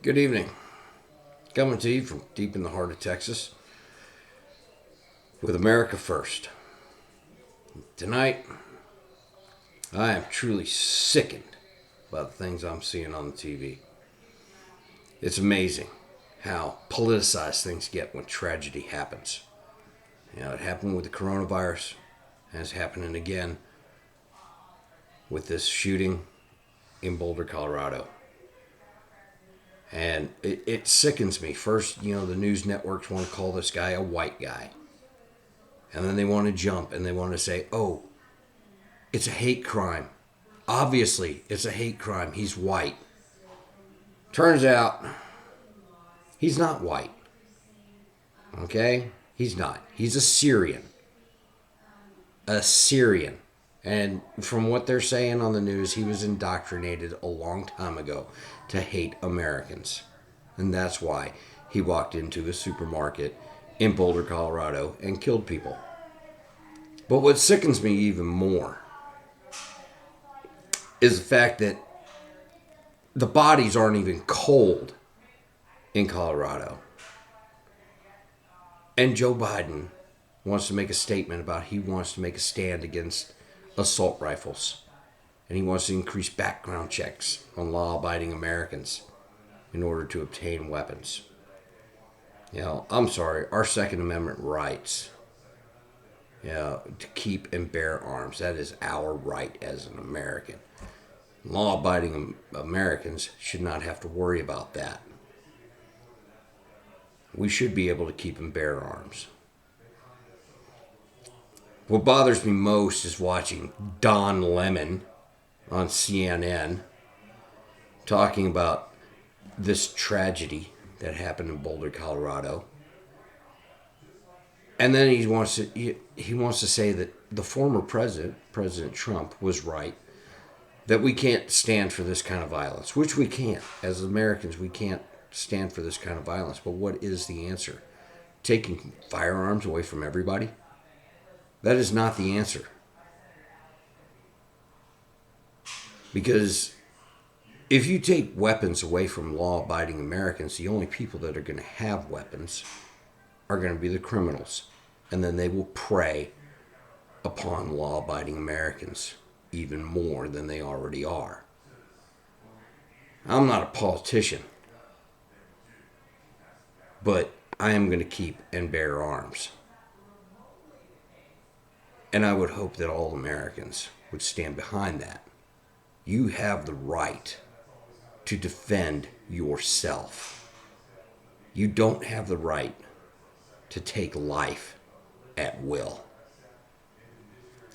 Good evening. Coming to you from deep in the heart of Texas with America First. Tonight, I am truly sickened by the things I'm seeing on the TV. It's amazing how politicized things get when tragedy happens. It happened with the coronavirus, and it's happening again with this shooting in Boulder, Colorado. And it sickens me. First, the news networks want to call this guy a white guy. And then they want to jump and they want to say, oh, it's a hate crime. Obviously, it's a hate crime. He's white. Turns out, he's not white. Okay? He's not. He's a Syrian. A Syrian. And from what they're saying on the news, he was indoctrinated a long time ago to hate Americans. And that's why he walked into a supermarket in Boulder, Colorado and killed people. But what sickens me even more is the fact that the bodies aren't even cold in Colorado. And Joe Biden wants to make a statement about he wants to make a stand against assault rifles. And he wants to increase background checks on law-abiding Americans in order to obtain weapons. I'm sorry, our Second Amendment rights, to keep and bear arms, that is our right as an American. Law-abiding Americans should not have to worry about that. We should be able to keep and bear arms. What bothers me most is watching Don Lemon on CNN talking about this tragedy that happened in Boulder, Colorado. And then he wants to say that the former president, President Trump, was right, that we can't stand for this kind of violence, which we can't. As Americans, we can't stand for this kind of violence. But what is the answer? Taking firearms away from everybody? That is not the answer. Because if you take weapons away from law-abiding Americans, the only people that are going to have weapons are going to be the criminals. And then they will prey upon law-abiding Americans even more than they already are. I'm not a politician, but I am going to keep and bear arms. And I would hope that all Americans would stand behind that. You have the right to defend yourself. You don't have the right to take life at will.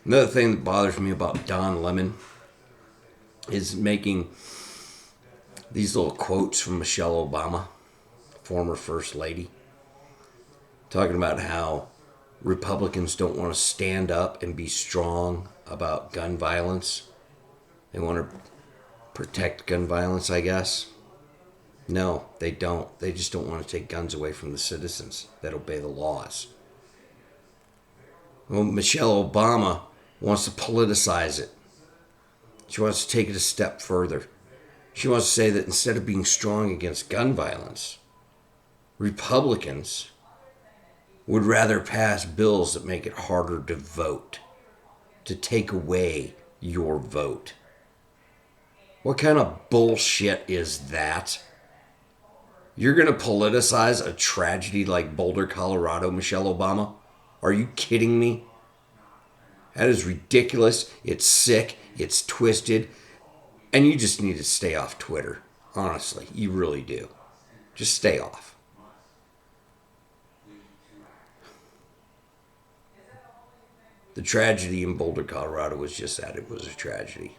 Another thing that bothers me about Don Lemon is making these little quotes from Michelle Obama, former First Lady, talking about how Republicans don't want to stand up and be strong about gun violence. They want to protect gun violence, I guess. No, they don't. They just don't want to take guns away from the citizens that obey the laws. Well, Michelle Obama wants to politicize it. She wants to take it a step further. She wants to say that instead of being strong against gun violence, Republicans would rather pass bills that make it harder to vote, to take away your vote. What kind of bullshit is that? You're going to politicize a tragedy like Boulder, Colorado, Michelle Obama? Are you kidding me? That is ridiculous. It's sick. It's twisted. And you just need to stay off Twitter. Honestly, you really do. Just stay off. The tragedy in Boulder, Colorado was just that. It was a tragedy.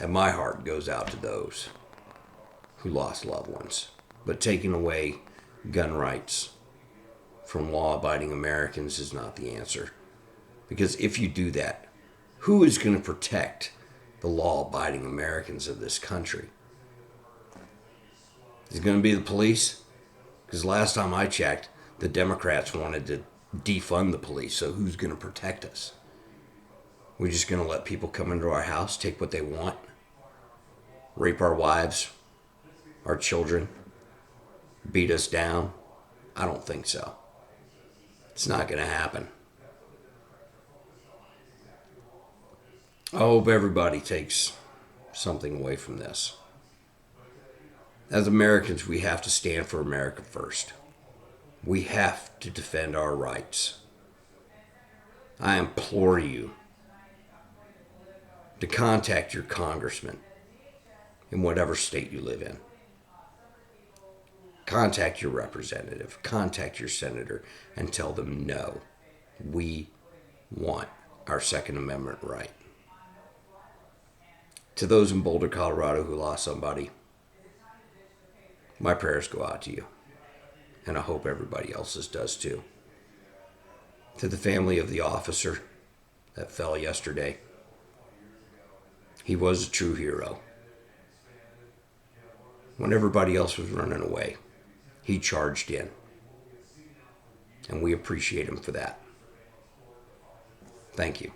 And my heart goes out to those who lost loved ones. But taking away gun rights from law-abiding Americans is not the answer. Because if you do that, who is going to protect the law-abiding Americans of this country? Is it going to be the police? Because last time I checked, the Democrats wanted to defund the police. So who's going to protect us? We're just going to let people come into our house, take what they want, rape our wives, our children, beat us down? I don't think so. It's not going to happen. I hope everybody takes something away from this. As Americans, we have to stand for America first. We have to defend our rights. I implore you to contact your congressman in whatever state you live in. Contact your representative, contact your senator, and tell them no, we want our Second Amendment right. To those in Boulder, Colorado who lost somebody, my prayers go out to you, and I hope everybody else's does too. To the family of the officer that fell yesterday, he was a true hero. When everybody else was running away, he charged in, and we appreciate him for that. Thank you.